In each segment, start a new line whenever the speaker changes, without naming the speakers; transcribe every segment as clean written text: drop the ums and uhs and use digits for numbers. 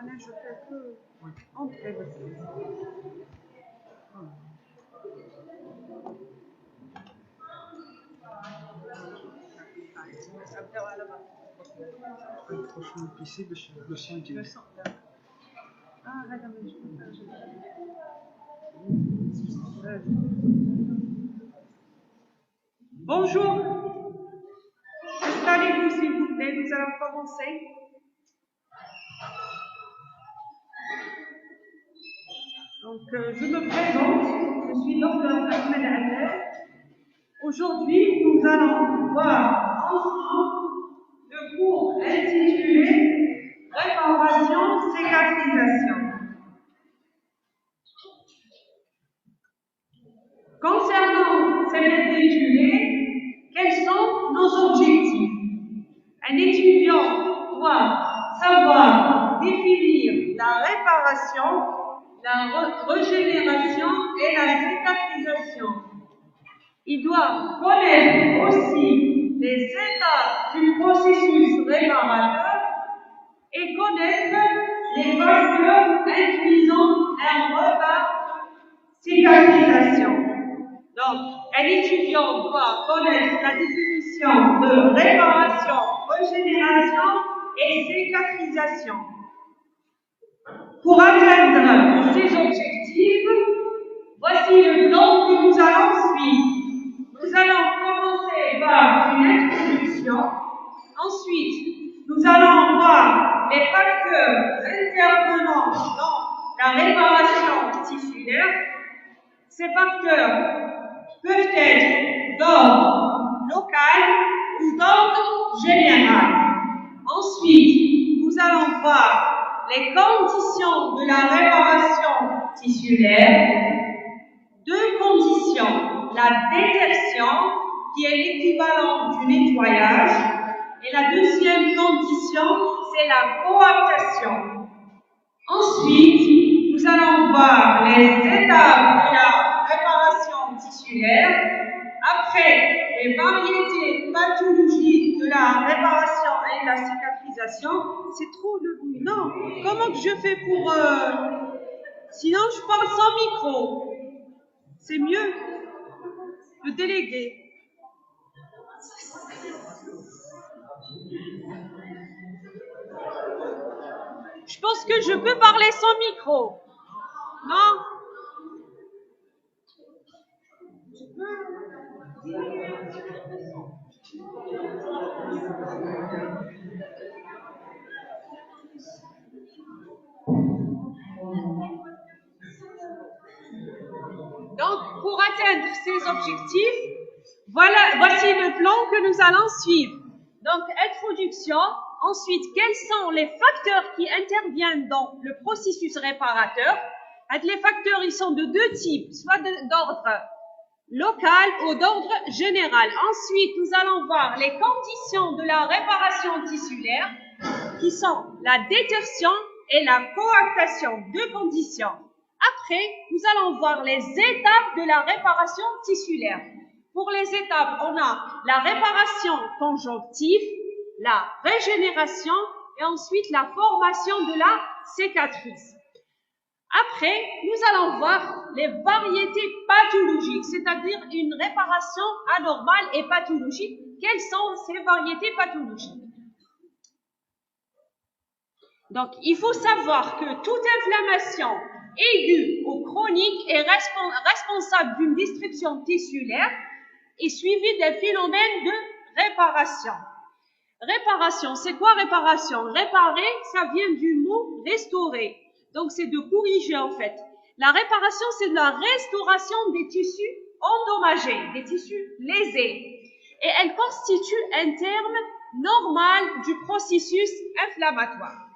أنا je fais que entrer بس.
نخرجوا من البيسي باش لو سون يجي.
هذا ماشي. Bonjour. Installez-vous s'il vous plaît, nous allons commencer. Donc, je me présente, je suis Dr Ahmed Adel. Aujourd'hui, nous allons voir ensemble le cours intitulé Réparation, cicatrisation. Concernant cet intitulé, quels sont nos objectifs? Un étudiant doit savoir définir la réparation, la régénération et la cicatrisation. Il doit connaître aussi les étapes du processus réparateur et connaître les facteurs induisant un retard de cicatrisation. Donc, un étudiant doit connaître la définition de réparation, régénération et cicatrisation. Pour atteindre ces objectifs, voici le plan que nous allons suivre. Nous allons commencer par une introduction. Ensuite, nous allons voir les facteurs intervenant dans la réparation tissulaire. Ces facteurs peuvent être d'ordre local ou d'ordre général. Ensuite, nous allons voir les conditions de la réparation tissulaire. Deux conditions, la détection, qui est l'équivalent du nettoyage, et la deuxième condition, c'est la coaptation. Ensuite, nous allons voir les étapes de la réparation tissulaire. Après, les variétés pathologiques de la réparation et de la cicatrisation. C'est trop le bruit. Non, comment que je fais pour... Sinon, je parle sans micro. C'est mieux. Le délégué. Je pense que je peux parler sans micro. Non? Donc, pour atteindre ces objectifs, voici le plan que nous allons suivre. Donc, introduction. Ensuite, quels sont les facteurs qui interviennent dans le processus réparateur? Les facteurs, ils sont de deux types, soit d'ordre local ou d'ordre général. Ensuite, nous allons voir les conditions de la réparation tissulaire, qui sont la détertion et la coaptation, deux conditions. Après, nous allons voir les étapes de la réparation tissulaire. Pour les étapes, on a la réparation conjonctive, la régénération et ensuite la formation de la cicatrice. Après, nous allons voir les variétés pathologiques, c'est-à-dire une réparation anormale et pathologique. Quelles sont ces variétés pathologiques? Donc, il faut savoir que toute inflammation aiguë ou chronique est responsable d'une destruction tissulaire et suivie d'un phénomène de réparation. Réparation, c'est quoi réparation? Réparer, ça vient du mot restaurer. Donc, c'est de corriger en fait. La réparation, c'est de la restauration des tissus endommagés, des tissus lésés. Et elle constitue un terme normal du processus inflammatoire.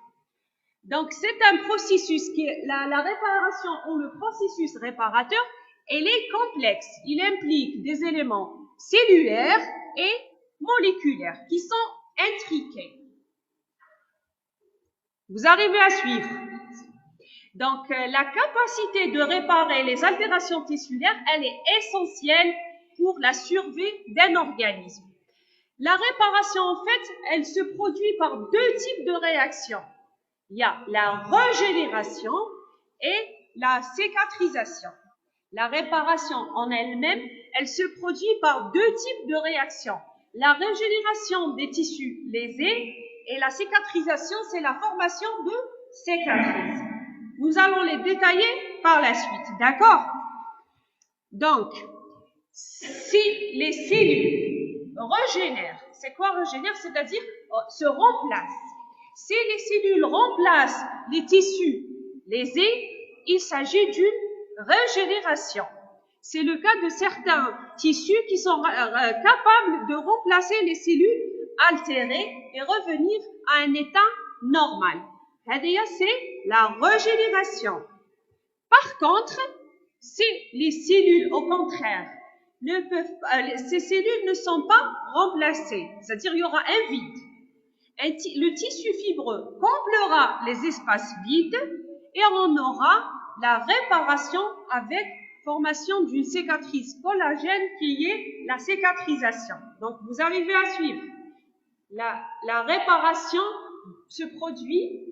Donc, c'est un processus qui est la réparation ou le processus réparateur, elle est complexe. Il implique des éléments cellulaires et moléculaires qui sont intriqués. Vous arrivez à suivre? Donc, la capacité de réparer les altérations tissulaires, elle est essentielle pour la survie d'un organisme. La réparation, en fait, elle se produit par deux types de réactions. Il y a la régénération et la cicatrisation. La réparation en elle-même, elle se produit par deux types de réactions. La régénération des tissus lésés et la cicatrisation, c'est la formation de cicatrices. Nous allons les détailler par la suite, d'accord? Donc, si les cellules régénèrent, c'est quoi régénère? C'est-à-dire se remplacent. Si les cellules remplacent les tissus lésés, il s'agit d'une régénération. C'est le cas de certains tissus qui sont capables de remplacer les cellules altérées et revenir à un état normal. C'est la régénération. Par contre, si les cellules, au contraire, ces cellules ne sont pas remplacées, c'est-à-dire il y aura un vide. Le tissu fibreux comblera les espaces vides et on aura la réparation avec formation d'une cicatrice collagène qui est la cicatrisation. Donc, vous arrivez à suivre. La réparation se produit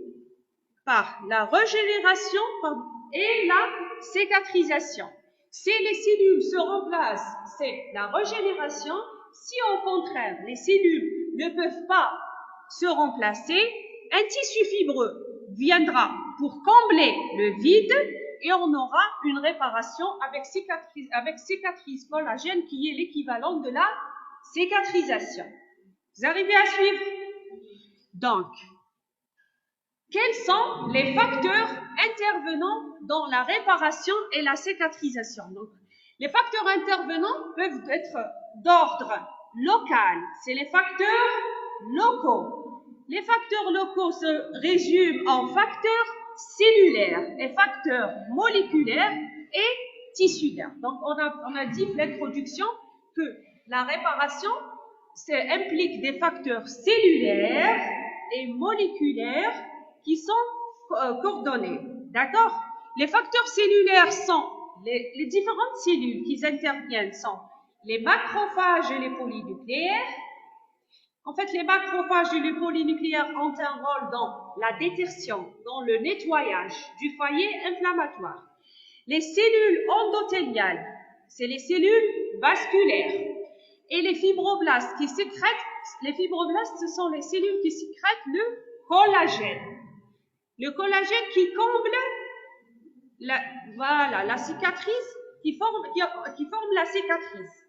par la régénération et la cicatrisation. Si les cellules se remplacent, c'est la régénération. Si au contraire, les cellules ne peuvent pas se remplacer, un tissu fibreux viendra pour combler le vide et on aura une réparation avec cicatrice collagène qui est l'équivalent de la cicatrisation. Vous arrivez à suivre? Donc, quels sont les facteurs intervenant dans la réparation et la cicatrisation? Donc, les facteurs intervenants peuvent être d'ordre local, c'est les facteurs locaux. Les facteurs locaux se résument en facteurs cellulaires et facteurs moléculaires et tissulaires. Donc, on a dit l'introduction que la réparation implique des facteurs cellulaires et moléculaires qui sont coordonnés. D'accord? Les facteurs cellulaires sont les différentes cellules qui interviennent sont les macrophages et les polynucléaires. En fait, les macrophages et les polynucléaires ont un rôle dans la détertion, dans le nettoyage du foyer inflammatoire. Les cellules endothéliales, c'est les cellules vasculaires. Et les fibroblastes qui sécrètent, les fibroblastes, ce sont les cellules qui sécrètent le collagène. Le collagène qui comble la cicatrice, qui forme la cicatrice.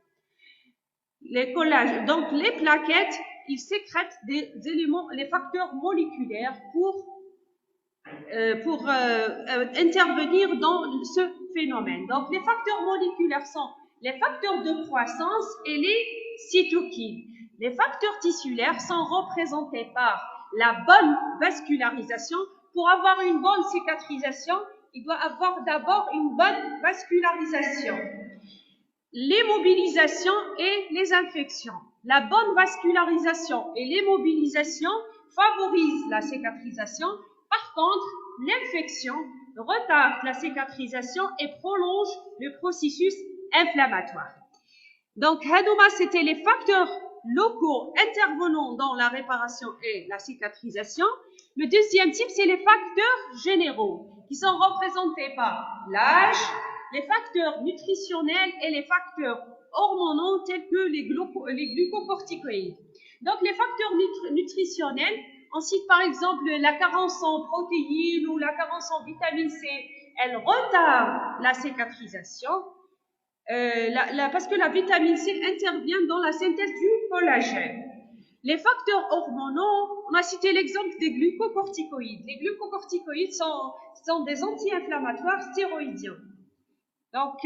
Les collagènes, donc les plaquettes, ils sécrètent des éléments, les facteurs moléculaires pour intervenir dans ce phénomène. Donc les facteurs moléculaires sont les facteurs de croissance et les cytokines. Les facteurs tissulaires sont représentés par la bonne vascularisation. Pour avoir une bonne cicatrisation, il doit avoir d'abord une bonne vascularisation. L'immobilisation et les infections. La bonne vascularisation et l'immobilisation favorisent la cicatrisation. Par contre, l'infection retarde la cicatrisation et prolonge le processus inflammatoire. Donc, c'était les facteurs locaux intervenant dans la réparation et la cicatrisation. Le deuxième type, c'est les facteurs généraux, qui sont représentés par l'âge, les facteurs nutritionnels et les facteurs hormonaux tels que les glucocorticoïdes. Donc, les facteurs nutritionnels, on cite par exemple la carence en protéines ou la carence en vitamine C, elle retarde la cicatrisation. Parce que la vitamine C intervient dans la synthèse du collagène. Les facteurs hormonaux, on a cité l'exemple des glucocorticoïdes. Les glucocorticoïdes sont des anti-inflammatoires stéroïdiens. Donc,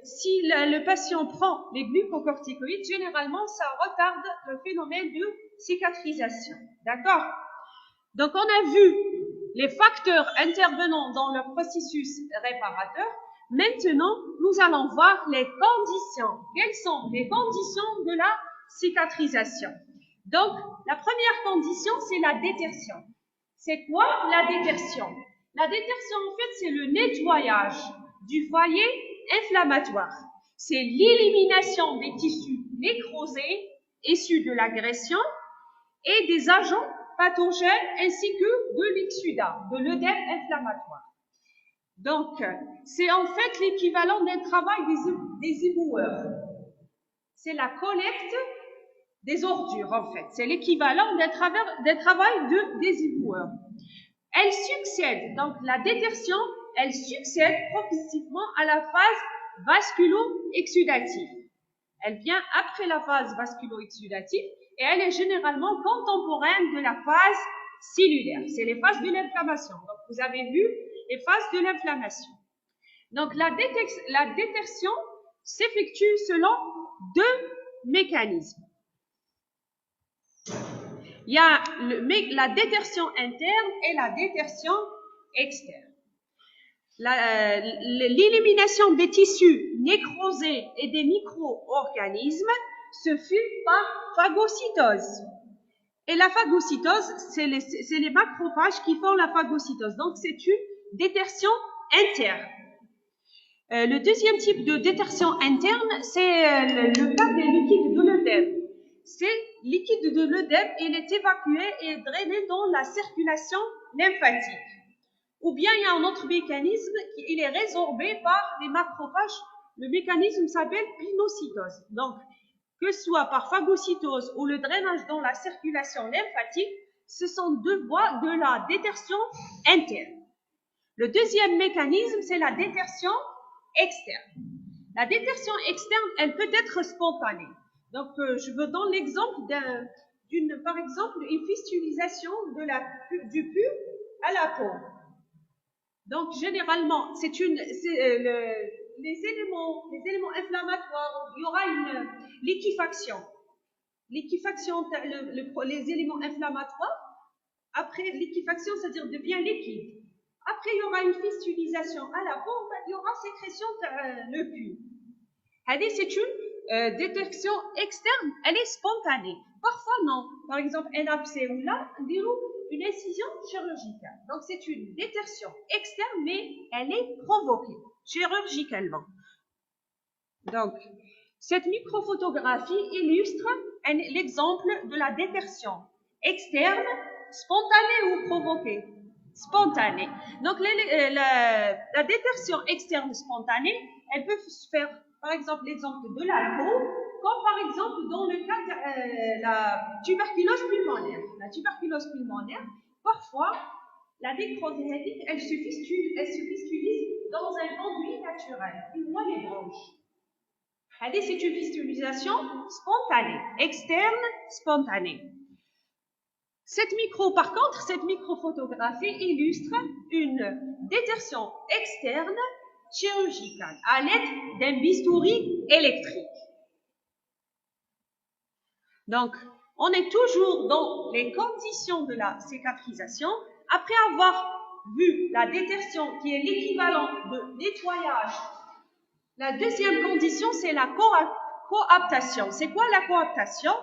si le patient prend les glucocorticoïdes, généralement, ça retarde le phénomène de cicatrisation. D'accord? Donc, on a vu les facteurs intervenant dans le processus réparateur. Maintenant, nous allons voir les conditions. Quelles sont les conditions de la cicatrisation? Donc, la première condition, c'est la détertion. C'est quoi la détertion? La détertion, en fait, c'est le nettoyage du foyer inflammatoire. C'est l'élimination des tissus nécrosés issus de l'agression et des agents pathogène ainsi que de l'exsudat, de l'œdème inflammatoire. Donc, c'est en fait l'équivalent d'un travail des éboueurs. C'est la collecte des ordures, en fait. C'est l'équivalent d'un travail des éboueurs. Elle succède, donc la détertion, elle succède progressivement à la phase vasculo-exsudative. Elle vient après la phase vasculo-exsudative et elle est généralement contemporaine de la phase cellulaire. C'est les phases de l'inflammation. Donc, vous avez vu les phases de l'inflammation. Donc, la détertion s'effectue selon deux mécanismes. Il y a la détertion interne et la détertion externe. L'élimination des tissus nécrosés et des micro-organismes se fait par phagocytose. Et la phagocytose, c'est les macrophages qui font la phagocytose. Donc, c'est une détertion interne. Le deuxième type de détertion interne, c'est le cas des liquides de l'œdème. C'est liquide de l'œdème, il est évacué et drainé dans la circulation lymphatique. Ou bien il y a un autre mécanisme qui est résorbé par les macrophages. Le mécanisme s'appelle pinocytose. Donc, que ce soit par phagocytose ou le drainage dans la circulation lymphatique, ce sont deux voies de la détertion interne. Le deuxième mécanisme, c'est la détertion externe. La détertion externe, elle peut être spontanée. Donc, je vous donne l'exemple par exemple, une fistulisation du pus à la peau. Donc, généralement, les éléments inflammatoires, il y aura une liquéfaction. Liquéfaction, les éléments inflammatoires, après liquéfaction, c'est-à-dire devient liquide. Après, il y aura une fistulisation à la peau, il y aura sécrétion de pus. C'est une détection externe, elle est spontanée. Parfois, non. Par exemple, un abcès ou là, une incision chirurgicale. Donc, c'est une détertion externe, mais elle est provoquée chirurgicalement. Donc, cette microphotographie illustre l'exemple de la détertion externe, spontanée ou provoquée. Spontanée. Donc, la détertion externe spontanée, elle peut se faire, par exemple, l'exemple de la peau, comme par exemple dans le cas de la tuberculose pulmonaire. La tuberculose pulmonaire, parfois, la nécrose hépatique, elle se fistulise dans un conduit naturel, une moelle et branche. C'est une fistulisation spontanée, externe spontanée. Par contre, cette microphotographie illustre une détertion externe chirurgicale à l'aide d'un bistouri électrique. Donc, on est toujours dans les conditions de la cicatrisation. Après avoir vu la détertion qui est l'équivalent de nettoyage, la deuxième condition, c'est la coaptation. C'est quoi la coaptation?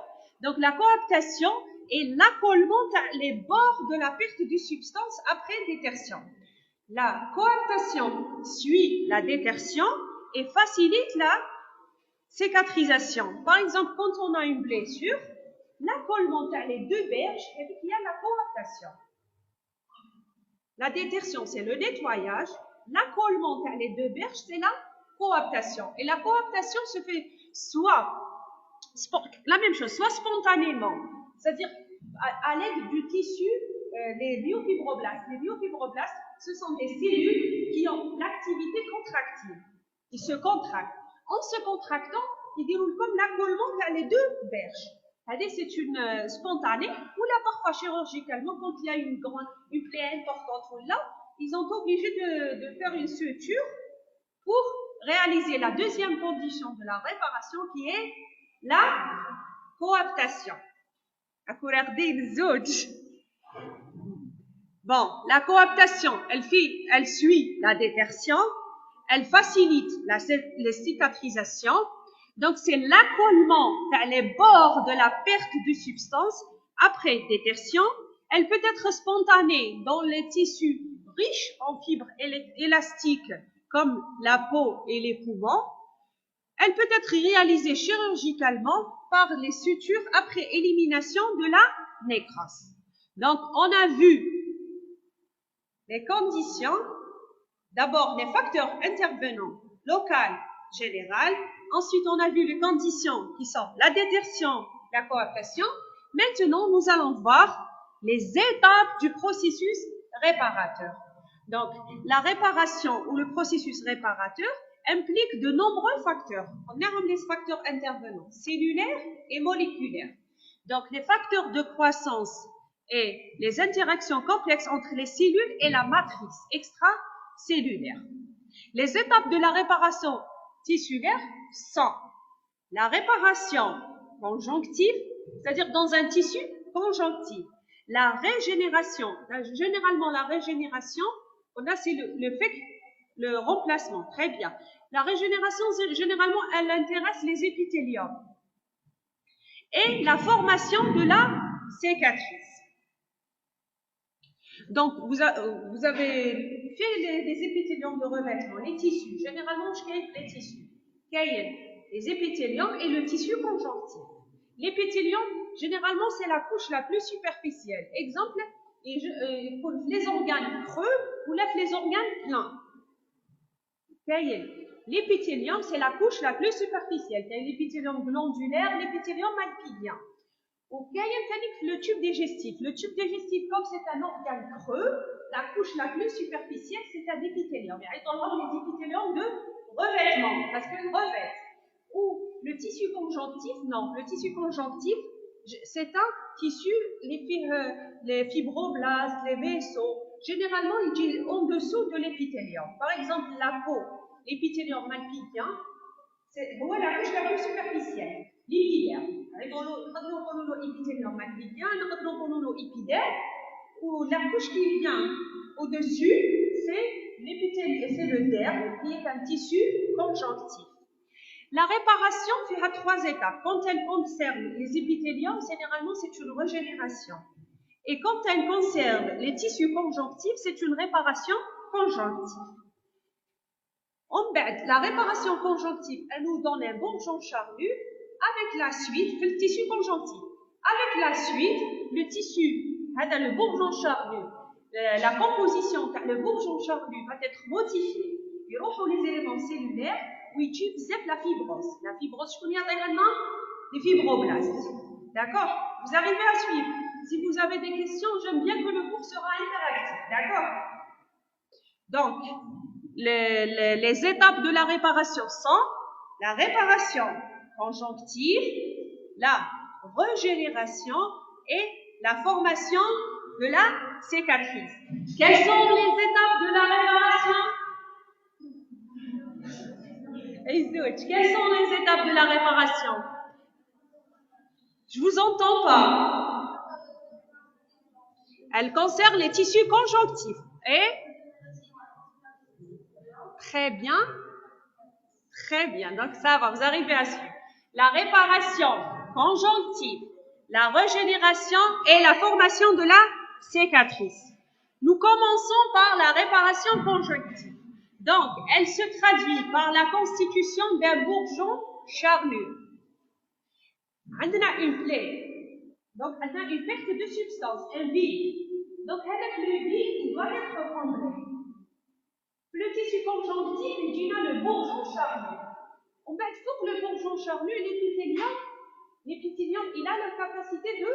Donc, la coaptation est l'accollement les bords de la perte de substance après détertion. La coaptation suit la détertion et facilite la cicatrisation. Par exemple, quand on a une blessure, l'accollement les deux berges, et puis il y a la coaptation. La détertion, c'est le nettoyage. L'accollement les deux berges, c'est la coaptation. Et la coaptation se fait la même chose, soit spontanément, c'est-à-dire à l'aide du tissu, les biofibroblastes. Les biofibroblastes, ce sont des cellules qui ont l'activité contractive. Ils se contractent. En se contractant, ils déroulent comme l'accollement les deux berges. C'est une spontanée, ou là parfois chirurgicalement, quand il y a une plaie importante, ou là, ils sont obligés de faire une suture pour réaliser la deuxième condition de la réparation qui est la coaptation. Bon, la coaptation, elle suit la détertion, elle facilite la cicatrisation. Donc, c'est l'accollement les bords de la perte de substance après détertion. Elle peut être spontanée dans les tissus riches en fibres élastiques comme la peau et les poumons. Elle peut être réalisée chirurgicalement par les sutures après élimination de la nécrose. Donc, on a vu les conditions, d'abord les facteurs intervenants, local, général. Ensuite, on a vu les conditions qui sont la désertion, la coaptation. Maintenant, nous allons voir les étapes du processus réparateur. Donc, la réparation ou le processus réparateur implique de nombreux facteurs. On a les facteurs intervenants, cellulaires et moléculaires. Donc, les facteurs de croissance et les interactions complexes entre les cellules et la matrice extracellulaire. Les étapes de la réparation tissulaire sont la réparation conjonctive, c'est-à-dire dans un tissu conjonctif. La régénération, généralement la régénération, on a c'est le remplacement, très bien. La régénération, généralement, elle intéresse les épithéliums. Et la formation de la cicatrice. Donc, vous avez fait des épithéliums de revêtement, les tissus. Généralement, je kiffe les tissus. Les épithéliums et le tissu conjonctif. L'épithélium, généralement, c'est la couche la plus superficielle. Exemple, pour les organes creux ou les organes pleins. L'épithélium, c'est la couche la plus superficielle. Il y a l'épithélium glandulaire, l'épithélium malpigien. Le tube digestif. Le tube digestif, comme c'est un organe creux, la couche la plus superficielle, c'est un épithélium. Et on va les épithéliums de revêtement, parce qu'ils revêtent. Ou le tissu conjonctif, non. Le tissu conjonctif, c'est un tissu, les fibroblastes, les vaisseaux, généralement, ils sont en dessous de l'épithélium. Par exemple, la peau, l'épithélium malpigien, c'est la couche la plus superficielle, lipidaire. L'épithélium malpigien, l'épiderme, ou la couche qui vient au-dessus, c'est le derme, qui est un tissu conjonctif. La réparation fait à 3 étapes. Quand elle concerne les épithéliums, généralement, c'est une régénération. Et quand elle concerne les tissus conjonctifs, c'est une réparation conjonctive. La réparation conjonctive, elle nous donne un bourgeon charnu avec la suite, le tissu conjonctif. Avec la suite, le tissu, le bourgeon charnu, la composition, le bourgeon charnu va être modifié. Il y aura les éléments cellulaires où ils utilisent la fibrose. La fibrose, je connais également les fibroblastes. D'accord? Vous arrivez à suivre. Si vous avez des questions, j'aime bien que le cours sera interactif. D'accord? Donc, les étapes de la réparation sont la réparation conjonctive, la régénération et la formation de la cicatrice. Quelles sont les étapes de la réparation? Quelles sont les étapes de la réparation? Je vous entends pas. Elle concerne les tissus conjonctifs. Et très bien. Très bien. Donc ça va, vous arrivez à suivre. La réparation conjonctive, la régénération et la formation de la cicatrice. Nous commençons par la réparation conjonctive. Donc, elle se traduit par la constitution d'un bourgeon charnu. On a une plaie. Donc, on a une perte de substance, un vide. Donc, avec le vide, il doit être comblé. Le tissu conjonctif, il a le bourgeon charnu. En fait, il faut que le bourgeon charnu, l'épithélium, il a la capacité de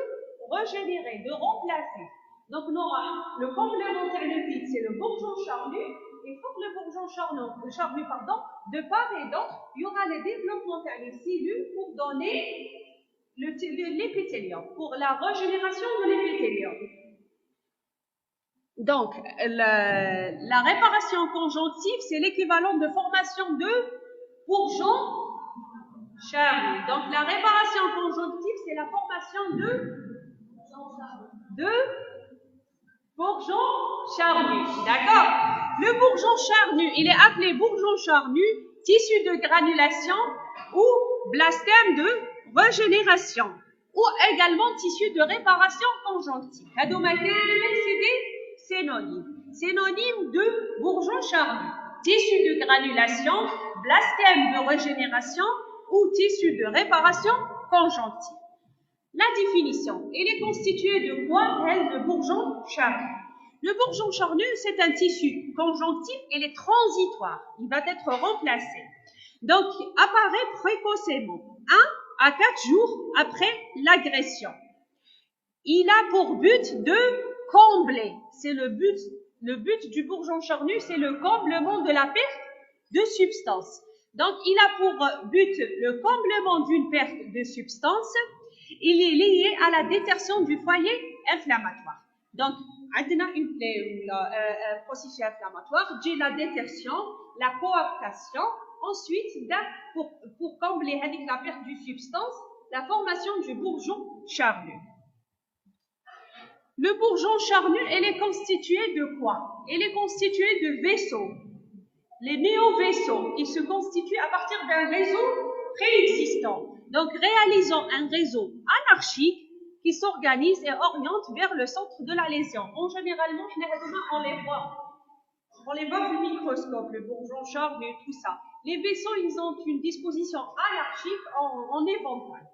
régénérer, de remplacer. Donc, on aura le complémentaire de vide, c'est le bourgeon charnu. Il faut que le bourgeon charnu, de part et d'autre, il y aura les développements des cellules pour donner l'épithélium, pour la régénération de l'épithélium. Donc, la réparation conjonctive, c'est l'équivalent de formation de bourgeon charnu. Donc, la réparation conjonctive, c'est la formation de bourgeon charnu. D'accord? Le bourgeon charnu, il est appelé bourgeon charnu, tissu de granulation ou blastème de régénération, ou également tissu de réparation conjonctive. C'est synonyme de bourgeon charnu, tissu de granulation, blastème de régénération ou tissu de réparation conjonctive. La définition, il est constitué de quoi, le bourgeon charnu? Le bourgeon charnu, c'est un tissu conjonctif, il est transitoire, il va être remplacé. Donc, apparaît précocement, 1 à 4 jours après l'agression. Il a pour but de combler, c'est le but du bourgeon charnu, c'est le comblement de la perte de substance. Donc, il a pour but le comblement d'une perte de substance. Il est lié à la détertion du foyer inflammatoire. Donc, on a un processus inflammatoire, j'ai la détertion, la coaptation, ensuite, pour combler avec la perte de substance, la formation du bourgeon charnu. Le bourgeon charnu, elle est constituée de quoi? Elle est constituée de vaisseaux. Les néovaisseaux, ils se constituent à partir d'un réseau préexistant. Donc, réalisons un réseau anarchique qui s'organise et oriente vers le centre de la lésion. En généralement, on les voit au microscope, le bourgeon charnu, tout ça. Les vaisseaux, ils ont une disposition anarchique en éventail.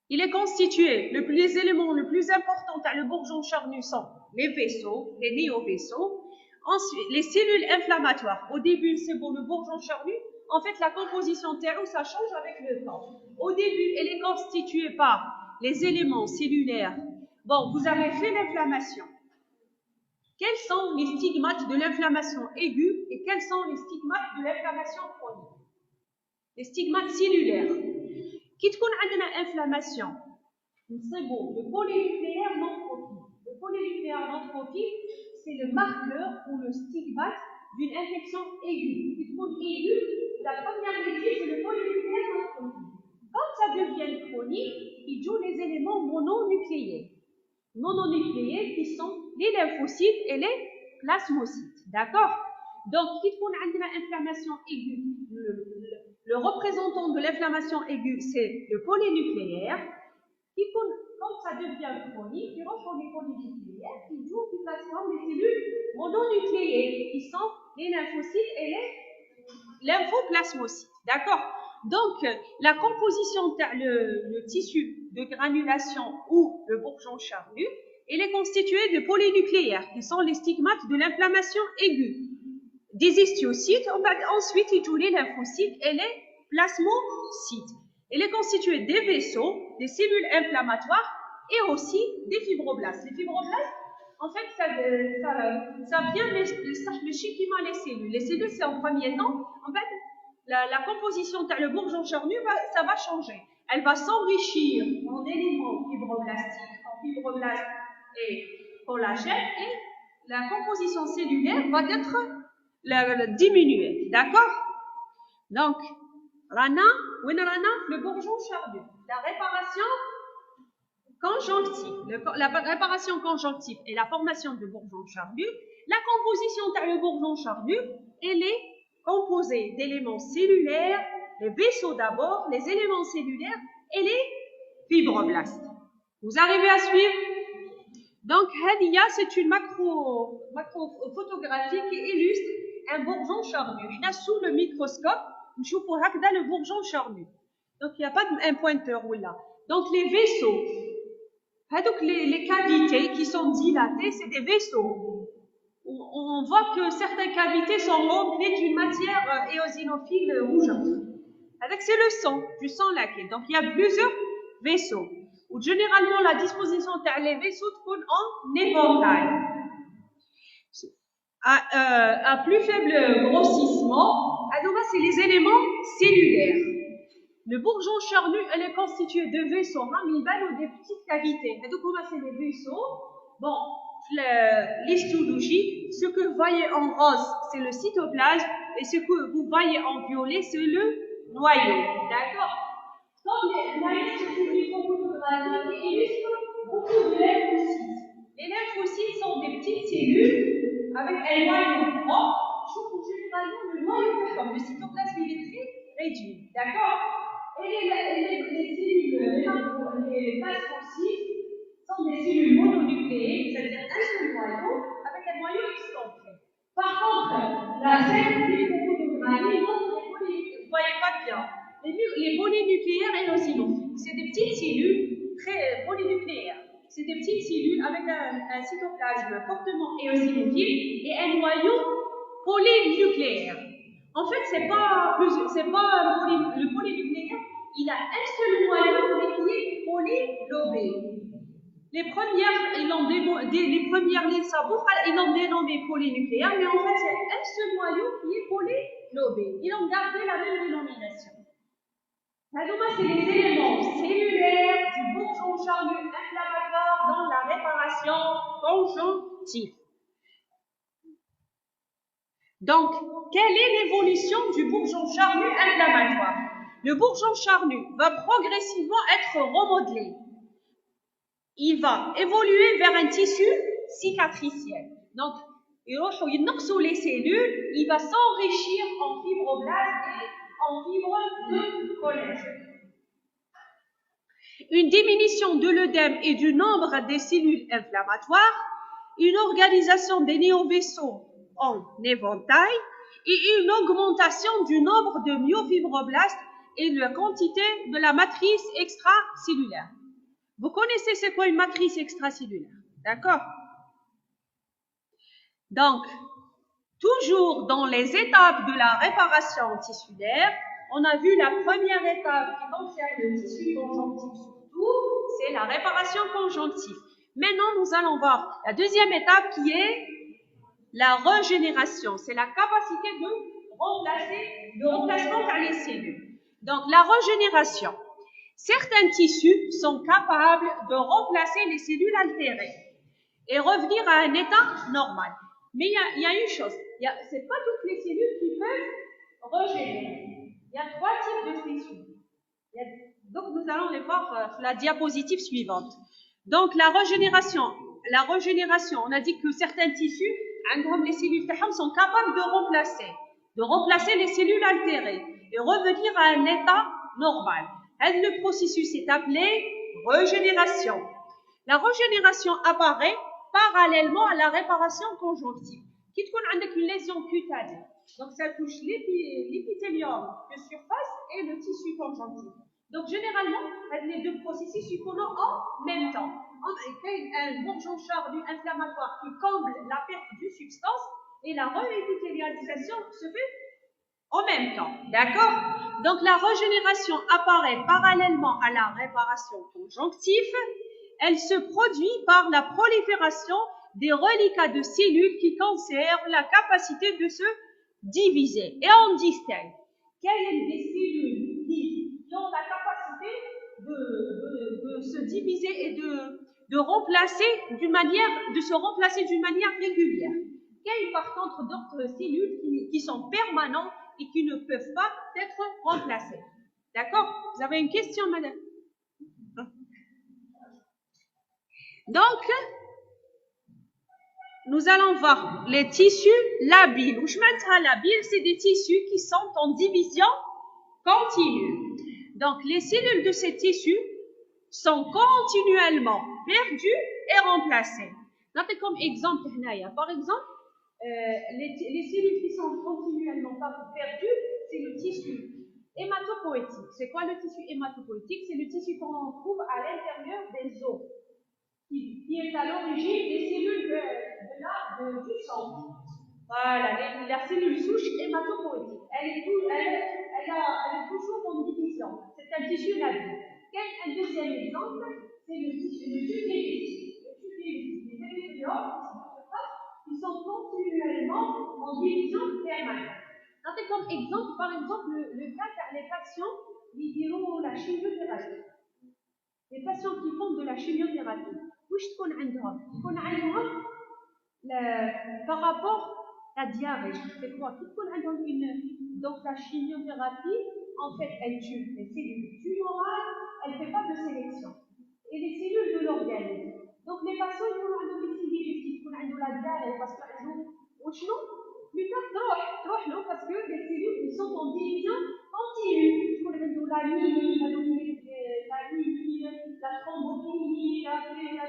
Il est constitué, les éléments les plus importants à le bourgeon charnu sont les vaisseaux, les néovaisseaux. Ensuite, les cellules inflammatoires. Au début, c'est bon, le bourgeon charnu, en fait, la composition terreau, ça change avec le temps. Au début, elle est constituée par les éléments cellulaires. Bon, vous avez fait l'inflammation. Quels sont les stigmates de l'inflammation aiguë et quels sont les stigmates de l'inflammation chronique? Les stigmates cellulaires. Qui تكون عندنا inflammation, c'est bon, le polynucléaire non trophique. Le polynucléaire non trophique, c'est le marqueur ou le stigmate d'une infection aiguë. Qui tكون aiguë, la première étude, c'est le polynucléaire non trophique. Quand ça devient chronique, il joue les éléments mononucléés. Mononucléés qui sont les lymphocytes et les plasmocytes. D'accord? Donc, qui tكون عندنا inflammation aiguë, le représentant de l'inflammation aiguë, c'est le polynucléaire. Quand ça devient chronique, il rejoint les polynucléaires qui jouent, qui transforment les cellules mononucléées, qui sont les lymphocytes et les lymphoplasmocytes. D'accord? Donc, la composition, le tissu de granulation ou le bourgeon charnu, il est constitué de polynucléaires, qui sont les stigmates de l'inflammation aiguë. Des histiocytes, ensuite il joue les lymphocytes et les plasmocytes. Il est constitué des vaisseaux, des cellules inflammatoires et aussi des fibroblastes. Les fibroblastes, en fait, ça vient le schéma les cellules. Les cellules, c'est en premier temps, en fait, la composition, le bourgeon charnu, ça va changer. Elle va s'enrichir en éléments fibroblastiques, en fibroblastes et collagène, et la composition cellulaire va être diminuer, d'accord? Donc, le bourgeon charnu, la réparation conjonctive, la réparation conjonctive et la formation de bourgeon charnu, la composition de le bourgeon charnu, elle est composée d'éléments cellulaires, les vaisseaux d'abord, les éléments cellulaires et les fibroblastes. Vous arrivez à suivre? Donc, Hadia, c'est une macro photographie qui illustre un bourgeon charnu. Là, sous le microscope, nous voyons le bourgeon charnu. Donc, il n'y a pas un pointeur ou là. Donc, les vaisseaux, donc les cavités qui sont dilatées, c'est des vaisseaux. On voit que certaines cavités sont remplies d'une matière éosinophile rougeâtre. Avec c'est le sang, du sang laqué. Donc, il y a plusieurs vaisseaux. Ou généralement, la disposition des vaisseaux tourne en éventail. À plus faible grossissement, c'est les éléments cellulaires. Le bourgeon charnu, elle est constituée de vaisseaux ramibales ou des petites cavités. Et donc, c'est les vaisseaux. Bon, l'histologie, ce que vous voyez en rose, c'est le cytoplasme, et ce que vous voyez en violet, c'est le noyau. D'accord? Comme la photographie qui illustre beaucoup de lymphocytes. Les lymphocytes sont des petites cellules avec un noyau grand. Généralement, le noyau comme le cytoplasme, il est très réduit. D'accord? Et les cellules, les plasmocytes sont des cellules mononucléées, c'est-à-dire un seul noyau avec un noyau excentré. Par contre, la scène des photographie montre les polynucléaires. Vous ne voyez pas bien. Les polynucléaires éosinophiles, c'est des petites cellules très polynucléaires. C'est des petites cellules avec un cytoplasme fortement éosinophile et un noyau polynucléaire. En fait, le polynucléaire, il a un seul noyau mais qui est polylobé. Les premières les sabots, ils l'ont dénommé polynucléaire, mais en fait, c'est un seul noyau qui est polylobé. Ils ont gardé la même dénomination. C'est les éléments cellulaires du bourgeon charnu inflammatoire dans la réparation conjonctive. Donc, quelle est l'évolution du bourgeon charnu inflammatoire? Le bourgeon charnu va progressivement être remodelé. Il va évoluer vers un tissu cicatriciel. Donc, il va les cellules, il va s'enrichir en fibroblastes et en fibres de collagène. Une diminution de l'œdème et du nombre des cellules inflammatoires, une organisation des néovaisseaux en éventail et une augmentation du nombre de myofibroblastes et de la quantité de la matrice extracellulaire. Vous connaissez c'est quoi une matrice extracellulaire, d'accord? Donc, toujours dans les étapes de la réparation tissulaire, on a vu la première étape qui concerne le tissu conjonctif surtout, c'est la réparation conjonctive. Maintenant, nous allons voir la deuxième étape qui est la régénération. C'est la capacité de remplacement par les cellules. Donc, la régénération. Certains tissus sont capables de remplacer les cellules altérées et revenir à un état normal. Mais il y a une chose, ce n'est pas toutes les cellules qui peuvent régénérer. Il y a 3 types de tissus. Donc, nous allons les voir sur la diapositive suivante. Donc, la régénération, on a dit que certains tissus, les cellules sont capables de remplacer les cellules altérées et revenir à un état normal. Le processus est appelé régénération. La régénération apparaît parallèlement à la réparation conjonctive. Qui te connaît une lésion cutanée. Donc, ça touche l'épithélium de surface et le tissu conjonctif. Donc, généralement, les deux processus se font en même temps. Un bourgeon charnu inflammatoire qui comble la perte de substance et la réépithélialisation se fait en même temps. D'accord? Donc, la régénération apparaît parallèlement à la réparation conjonctive. Elle se produit par la prolifération des reliquats de cellules qui conservent la capacité de se diviser. Et on distingue quelles des cellules qui ont la capacité de se diviser et de se remplacer d'une manière régulière. Quelles par contre d'autres cellules qui sont permanentes et qui ne peuvent pas être remplacées. D'accord? Vous avez une question, madame? Donc, nous allons voir les tissus labiles. Labile, c'est des tissus qui sont en division continue. Donc, les cellules de ces tissus sont continuellement perdues et remplacées. Notez comme exemple, par exemple, les cellules qui sont continuellement perdues, c'est le tissu hématopoïétique. C'est quoi le tissu hématopoïétique? C'est le tissu qu'on trouve à l'intérieur des os, qui est à l'origine des cellules du sang. Voilà, la cellule souche hématopoïétique. Elle est toujours en division. C'est un tissu labile. Un deuxième exemple, c'est le tube digestif. Le tube digestif, les épithéliums qui sont continuellement en division permanente. Notez comme exemple, par exemple, le cas des patients qui diront la chimiothérapie. Les patients qui font de la chimiothérapie, par rapport à la diarrhée, c'est quoi? Donc la chimiothérapie, en fait, elle tue les cellules tumorales, elle ne fait pas de sélection. Et les cellules de l'organisme. Donc les patients, ils ont des cellules digestifs, ils ont la diarrhée, parce qu'ils ont plus tard, parce que les cellules, ils sont en division continue. La thrombopénie, la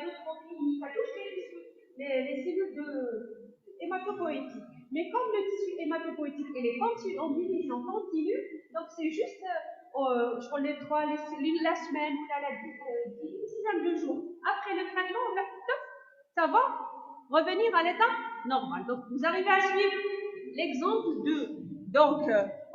neutropénie, ça touche les cellules hématopoïétiques. Mais comme le tissu hématopoïétique est en division continue, donc c'est juste les la semaine ou la dizaine de jours après le traitement, ça va revenir à l'état normal. Donc, vous arrivez à suivre l'exemple de. Donc,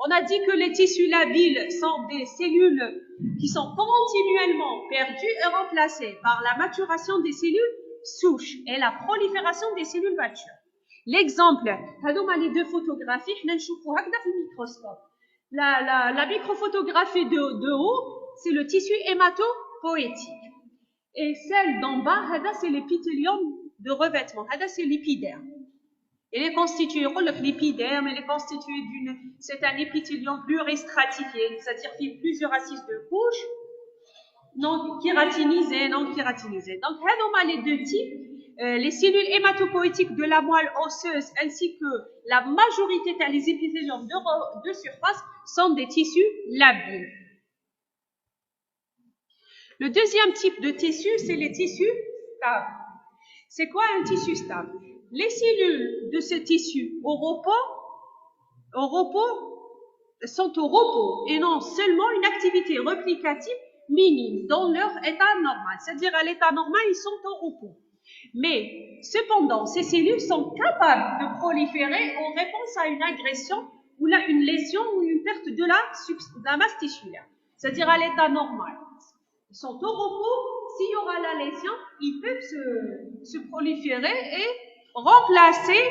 on a dit que les tissus labiles sont des cellules qui sont continuellement perdues et remplacées par la maturation des cellules souches et la prolifération des cellules matures. L'exemple, les deux photographies, nous نشوفوا هكذا في الميكروسcope. La microphotographie de haut, c'est le tissu hématopoïétique. Et celle d'en bas, c'est l'épithélium de revêtement. C'est l'épiderme. Il est constitué, l'épiderme, il est constitué c'est un épithélium pluristratifié, c'est-à-dire qu'il y a plusieurs assises de couches, non kératinisées. Donc, les deux types, les cellules hématopoïétiques de la moelle osseuse ainsi que la majorité des épithéliums de surface sont des tissus labiles. Le deuxième type de tissu, c'est les tissus stables. C'est quoi un tissu stable? Les cellules de ce tissu sont au repos et n'ont seulement une activité réplicative minime dans leur état normal. C'est-à-dire à l'état normal, ils sont au repos. Mais cependant, ces cellules sont capables de proliférer en réponse à une agression ou là une lésion ou une perte de la masse tissulaire. C'est-à-dire à l'état normal. Ils sont au repos, s'il y aura la lésion, ils peuvent se proliférer et remplacer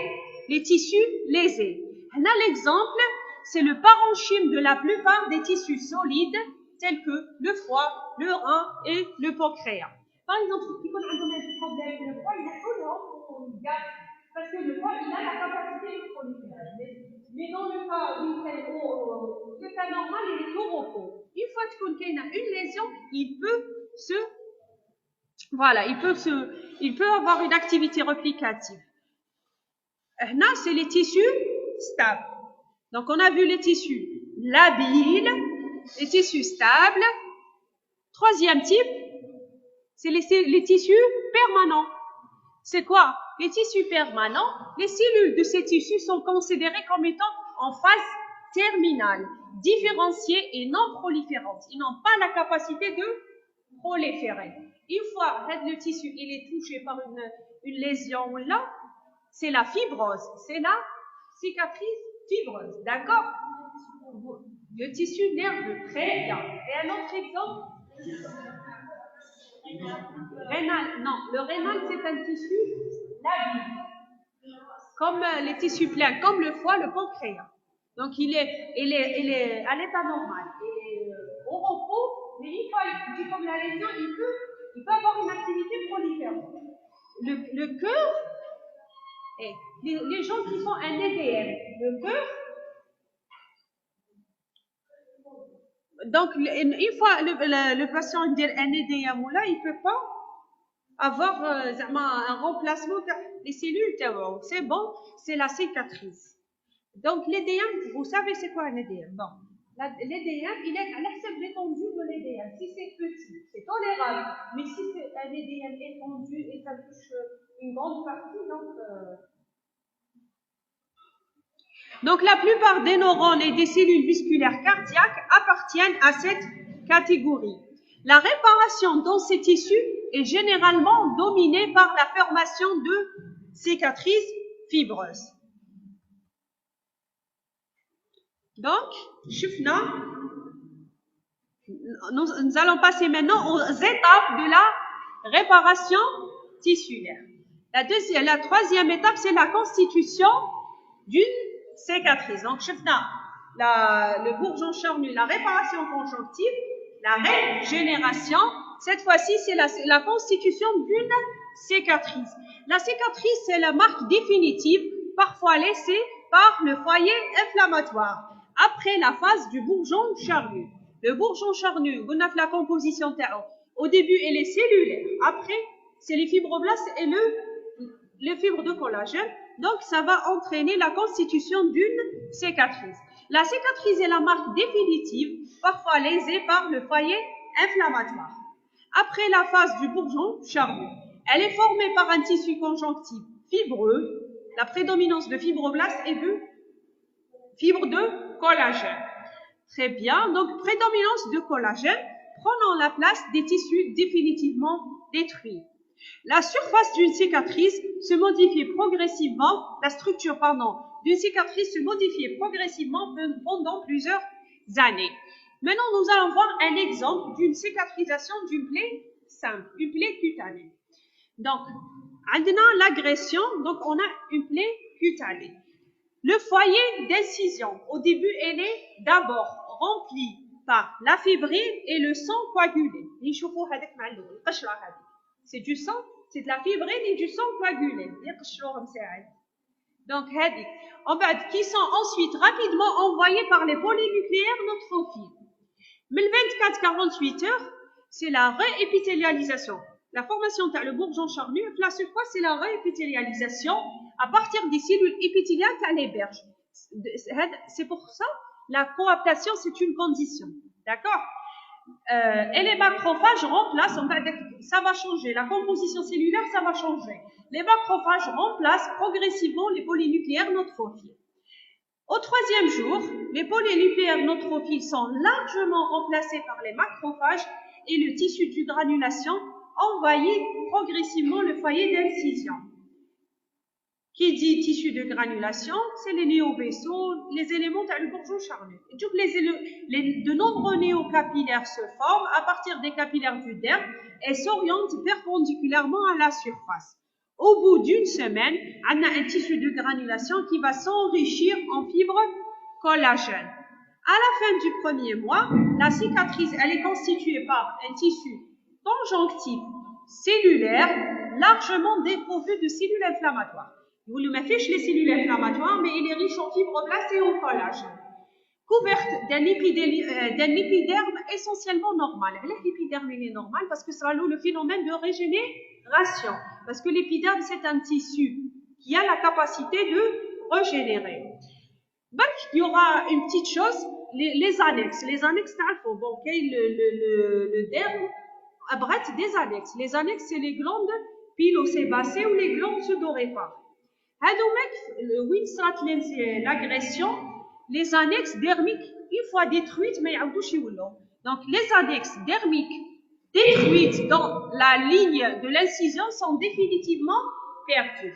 les tissus lésés. Là, l'exemple, c'est le parenchyme de la plupart des tissus solides, tels que le foie, le rein et le pancréas. Par exemple, si on a un problème, le foie, il a tout le gaz, parce que le foie, il a la capacité de proliférer. Mais dans le cas où l'état normal, il est au repos. Une fois qu'il y a une lésion, il peut avoir une activité réplicative. Là, c'est les tissus stables. Donc, on a vu les tissus labiles, les tissus stables. Troisième type, c'est les tissus permanents. C'est quoi? Les tissus permanents, les cellules de ces tissus sont considérées comme étant en phase terminale, différenciées et non proliférantes. Ils n'ont pas la capacité de proliférer. Une fois que le tissu il est touché par une lésion là, c'est la fibrose, c'est la cicatrice fibreuse, d'accord? Le tissu nerveux, très bien. Et un autre exemple? Rénal, non, le rénal c'est un tissu labile, comme les tissus pleins, comme le foie, le pancréas. Donc il est à l'état normal, il est au repos, mais une fois qu'il comme la lésion, il peut avoir une activité proliférante. Le cœur, les gens qui font un EDM, le cœur, donc une fois le patient dit un EDM, là, il ne peut pas avoir un remplacement des cellules, c'est bon, c'est la cicatrice. Donc l'EDM, vous savez c'est quoi un EDM? Bon, l'EDM, il est à l'étendue de l'EDM. Si c'est petit, c'est tolérable, mais si c'est un EDM étendu et ça touche une grande partie, donc la plupart des neurones et des cellules musculaires cardiaques appartiennent à cette catégorie. La réparation dans ces tissus est généralement dominée par la formation de cicatrices fibreuses. Donc, nous allons passer maintenant aux étapes de la réparation tissulaire. La troisième étape, c'est la constitution d'une cicatrice. Donc, le bourgeon charnu, la réparation conjonctive, la régénération. Cette fois-ci, c'est la constitution d'une cicatrice. La cicatrice, c'est la marque définitive, parfois laissée par le foyer inflammatoire, après la phase du bourgeon charnu. Le bourgeon charnu, on a la composition au début, elle est cellulaire. Après, c'est les fibroblastes et les fibres de collagène. Donc, ça va entraîner la constitution d'une cicatrice. La cicatrice est la marque définitive, parfois lésée par le foyer inflammatoire. Après la phase du bourgeon charnu, elle est formée par un tissu conjonctif fibreux, la prédominance de fibroblastes et de fibres de collagène. Très bien. Donc, prédominance de collagène prenant la place des tissus définitivement détruits. La surface d'une cicatrice se modifie progressivement, la structure, d'une cicatrice se modifie progressivement pendant plusieurs années. Maintenant, nous allons voir un exemple d'une cicatrisation d'une plaie simple, une plaie cutanée. Donc, on a l'agression, donc on a une plaie cutanée. Le foyer d'incision, au début, elle est d'abord remplie par la fibrine et le sang coagulé. C'est du sang, c'est de la fibrine et du sang coagulé. Donc, qui sont ensuite rapidement envoyés par les polynucléaires neutrophiles. Mais le 24-48 heures, c'est la réépithélialisation. La formation de le bourgeon charnu, la surface, c'est la réépithélialisation à partir des cellules épithéliales qu'elle héberge. C'est pour ça, la coaptation, c'est une condition. D'accord? Et les macrophages remplacent, ça va changer. La composition cellulaire, ça va changer. Les macrophages remplacent progressivement les polynucléaires neutrophiles. Au troisième jour, les polynucléaires neutrophiles sont largement remplacés par les macrophages et le tissu de granulation envahit progressivement le foyer d'incision. Qui dit tissu de granulation, c'est les néovaisseaux, les éléments du bourgeon charnu. De nombreux néocapillaires se forment à partir des capillaires du derme et s'orientent perpendiculairement à la surface. Au bout d'une semaine, on a un tissu de granulation qui va s'enrichir en fibres collagène. À la fin du premier mois, la cicatrice, elle est constituée par un tissu conjonctif cellulaire largement dépourvu de cellules inflammatoires. Vous ne mettez les cellules inflammatoires, mais il est riche en fibroblastes et en collagène. Couverte d'un épiderme essentiellement normal. L'épiderme, il est normal parce que ça le phénomène de régénération. Parce que l'épiderme, c'est un tissu qui a la capacité de régénérer. Donc, il y aura une petite chose, les annexes. Les annexes, bon, le derme abrite des annexes. Les annexes, c'est les glandes pilosébacées ou les glandes pseudorépares. L'agression, les annexes dermiques, une fois détruites, mais donc les annexes dermiques détruites dans la ligne de l'incision sont définitivement perdues.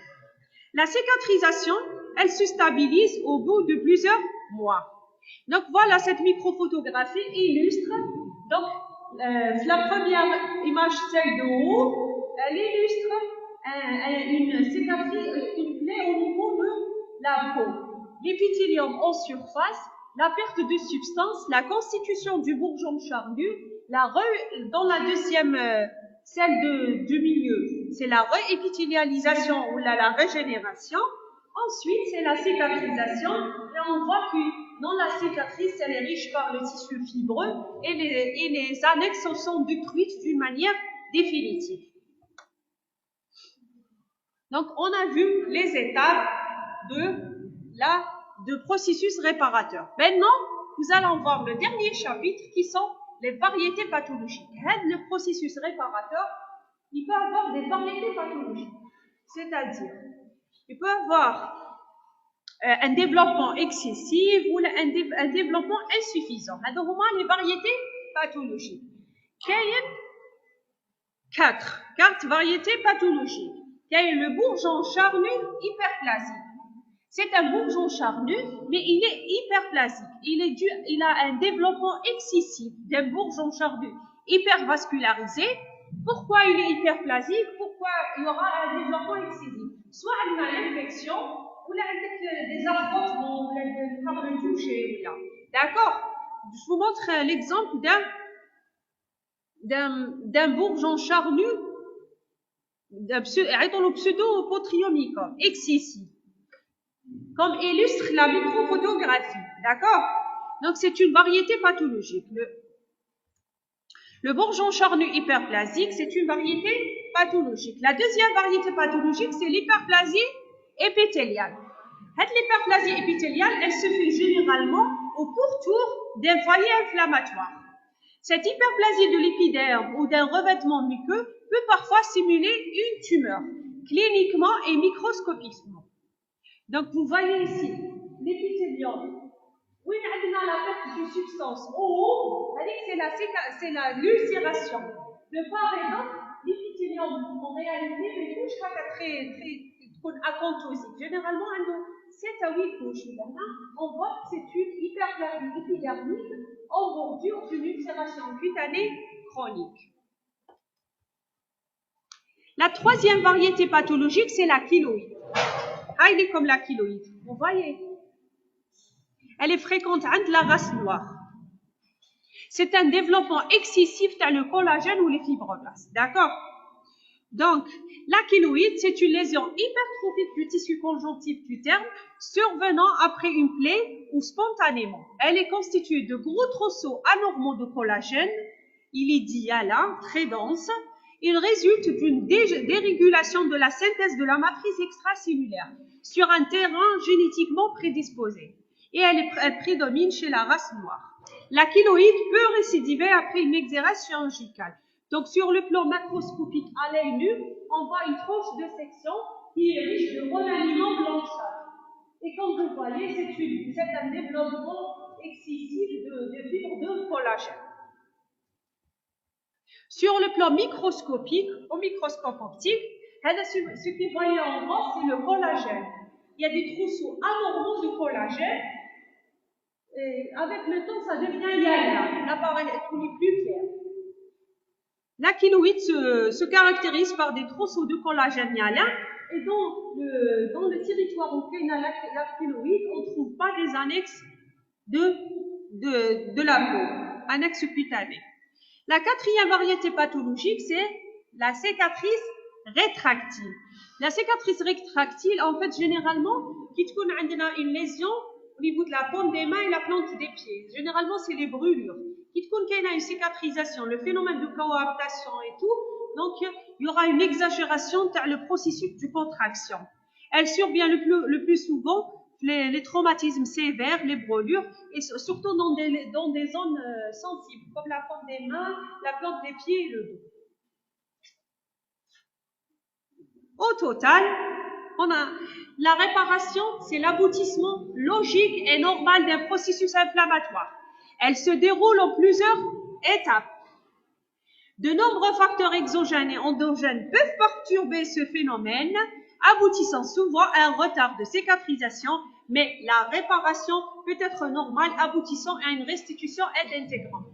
La cicatrisation, elle se stabilise au bout de plusieurs mois. Donc voilà, cette microphotographie illustre, donc la première image, celle de haut, elle illustre une cicatrice, une plaie au niveau de la peau. L'épithélium en surface, la perte de substance, la constitution du bourgeon charnu, dans la deuxième, celle du milieu, c'est la réépithélialisation ou la régénération. Ensuite, c'est la cicatrisation. Et on voit que dans la cicatrice, elle est riche par le tissu fibreux et les annexes sont détruites d'une manière définitive. Donc, on a vu les étapes de processus réparateur. Maintenant, nous allons voir le dernier chapitre qui sont les variétés pathologiques. Le processus réparateur, il peut avoir des variétés pathologiques. C'est-à-dire, il peut avoir un développement excessif ou un développement insuffisant. Alors, les variétés pathologiques. Il y a quatre variétés pathologiques. Il y a le bourgeon charnu hyperplasique. C'est un bourgeon charnu, mais il est hyperplasique. Il a un développement excessif d'un bourgeon charnu hypervascularisé. Pourquoi il est hyperplasique? Pourquoi il y aura un développement excessif? Soit il a l'infection, ou il a des affrontements, ou le toucher. D'accord? Je vous montre l'exemple d'un bourgeon charnu, d'un pseudo-potriomycome excessif, comme illustre la microphotographie. D'accord? Donc, c'est une variété pathologique. Le bourgeon charnu hyperplasique, c'est une variété pathologique. La deuxième variété pathologique, c'est l'hyperplasie épithéliale. L'hyperplasie épithéliale, elle se fait généralement au pourtour d'un foyer inflammatoire. Cette hyperplasie de l'épiderme ou d'un revêtement muqueux peut parfois simuler une tumeur, cliniquement et microscopiquement. Donc, vous voyez ici l'épithélium Oui, on a la perte d'une substance. En haut, c'est l'ulcération. De part et d'autre, l'épithélium, en réalité, les couches très acontosiques. Généralement, on a 7 à 8 couches. On voit que c'est une hyperplasie épidermique en bordure d'une ulcération cutanée chronique. La troisième variété pathologique, c'est la kéloïde. Elle est comme la kéloïde. Vous voyez? Elle est fréquente entre la race noire. C'est un développement excessif dans le collagène ou les fibroblastes. D'accord? Donc, la kéloïde, c'est une lésion hypertrophique du tissu conjonctif du terme, survenant après une plaie ou spontanément. Elle est constituée de gros trousseaux anormaux de collagène. Il est dialin, très dense. Il résulte d'une dérégulation de la synthèse de la matrice extracellulaire sur un terrain génétiquement prédisposé. Et elle prédomine chez la race noire. La kéloïde peut récidiver après une exérèse chirurgicale. Donc, sur le plan macroscopique à l'œil nu, on voit une tranche de section qui est riche de remaniements blanchâtres. Et comme vous voyez, c'est un développement excessif de fibres de collagène. Sur le plan microscopique, au microscope optique, ce que vous voyez en bas, c'est le collagène. Il y a des trousseaux anormaux de collagène. Et avec le temps, ça devient hyalin. L'appareil est plus clair. La kéloïde se caractérise par des trousseaux de collagène hyalin. Et dans le territoire où il y a la kéloïde, on ne trouve pas des annexes de la peau, annexes cutanées. La quatrième variété pathologique, c'est la cicatrice rétractile. La cicatrice rétractile, en fait, généralement, qui a une lésion au niveau de la paume des mains et la plante des pieds. Généralement, c'est les brûlures. Qui a une cicatrisation, le phénomène de coaptation et tout, donc il y aura une exagération dans le processus de contraction. Elle survient le plus souvent les traumatismes sévères, les brûlures, et surtout dans des zones sensibles, comme la paume des mains, la plante des pieds et le dos. Au total, on a la réparation, c'est l'aboutissement logique et normal d'un processus inflammatoire. Elle se déroule en plusieurs étapes. De nombreux facteurs exogènes et endogènes peuvent perturber ce phénomène, aboutissant souvent à un retard de cicatrisation, mais la réparation peut être normale, aboutissant à une restitution aide intégrante.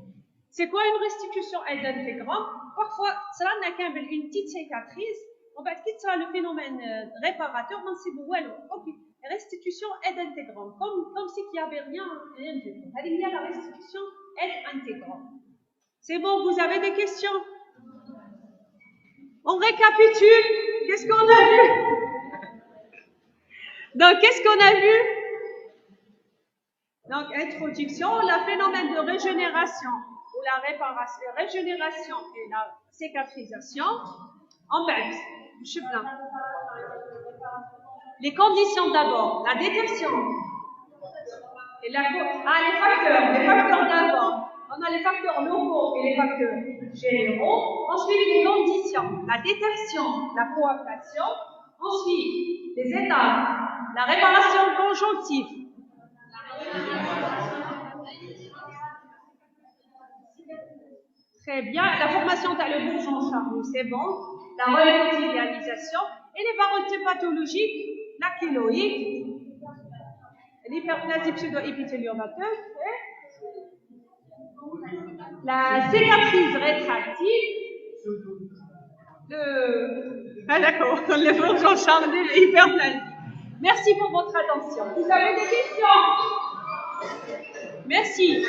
C'est quoi une restitution aide intégrante? Parfois, cela n'a qu'une petite cicatrice. En fait, quitte ça le phénomène réparateur, c'est ok, restitution aide intégrante, comme si il n'y avait rien du tout. Il y a la restitution aide intégrante. C'est bon, vous avez des questions? On récapitule. Qu'est-ce qu'on a vu? Donc, qu'est-ce qu'on a vu? Donc, introduction, le phénomène de régénération ou la réparation, régénération et la cicatrisation. En fait, je suis plein. Les conditions d'abord, la détection. Et les facteurs d'abord. On a les facteurs locaux et les facteurs généraux. Ensuite, les conditions, la détection, la coaptation. Ensuite, les étapes, la réparation conjonctive. Très bien. La formation dans le bourgeon charneux, c'est bon. La relectivialisation et les variétés pathologiques, la kéloïde, l'hyperplasie pseudo-épithéliomateuse, la cicatrice rétractile, d'accord, le bourgeon charneux et l'hyperplasie. Merci pour votre attention. Vous avez des questions? Merci.